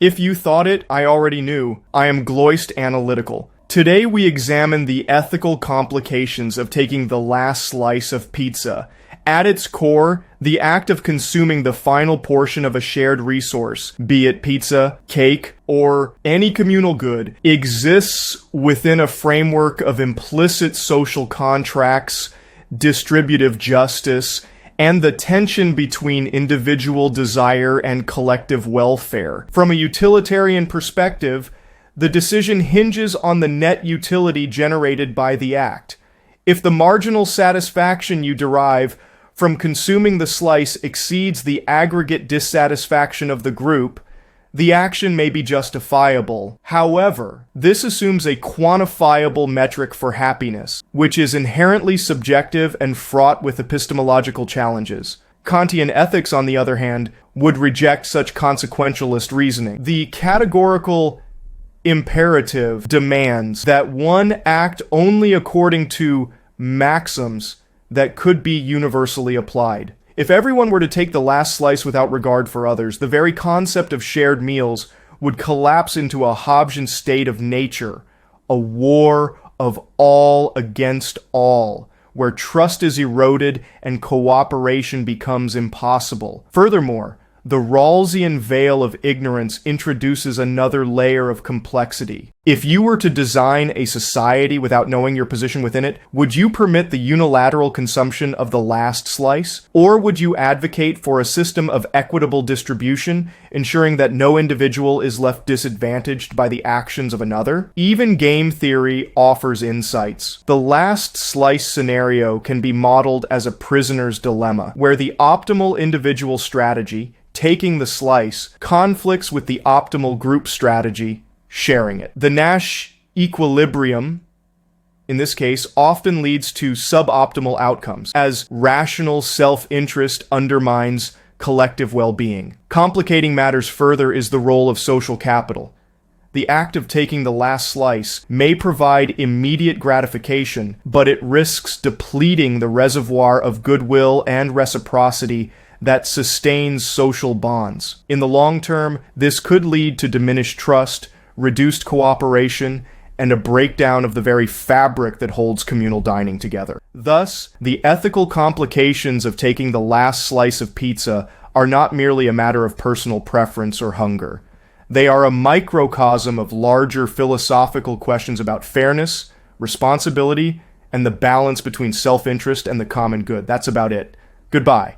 If you thought it, I already knew. I am Gloist Analytical. Today we examine the ethical complications of taking the last slice of pizza. At its core, the act of consuming the final portion of a shared resource, be it pizza, cake, or any communal good, exists within a framework of implicit social contracts, distributive justice, and the tension between individual desire and collective welfare. From a utilitarian perspective, the decision hinges on the net utility generated by the act. If the marginal satisfaction you derive from consuming the slice exceeds the aggregate dissatisfaction of the group, the action may be justifiable. However, this assumes a quantifiable metric for happiness, which is inherently subjective and fraught with epistemological challenges. Kantian ethics, on the other hand, would reject such consequentialist reasoning. The categorical imperative demands that one act only according to maxims that could be universally applied. If everyone were to take the last slice without regard for others, the very concept of shared meals would collapse into a Hobbesian state of nature, a war of all against all, where trust is eroded and cooperation becomes impossible. Furthermore, the Rawlsian veil of ignorance introduces another layer of complexity. If you were to design a society without knowing your position within it, would you permit the unilateral consumption of the last slice? Or would you advocate for a system of equitable distribution, ensuring that no individual is left disadvantaged by the actions of another? Even game theory offers insights. The last slice scenario can be modeled as a prisoner's dilemma, where the optimal individual strategy, taking the slice, conflicts with the optimal group strategy, sharing it. The Nash equilibrium, in this case, often leads to suboptimal outcomes, as rational self-interest undermines collective well-being. Complicating matters further is the role of social capital. The act of taking the last slice may provide immediate gratification, but it risks depleting the reservoir of goodwill and reciprocity that sustains social bonds. In the long term, this could lead to diminished trust, reduced cooperation, and a breakdown of the very fabric that holds communal dining together. Thus, the ethical complications of taking the last slice of pizza are not merely a matter of personal preference or hunger. They are a microcosm of larger philosophical questions about fairness, responsibility, and the balance between self-interest and the common good. That's about it. Goodbye.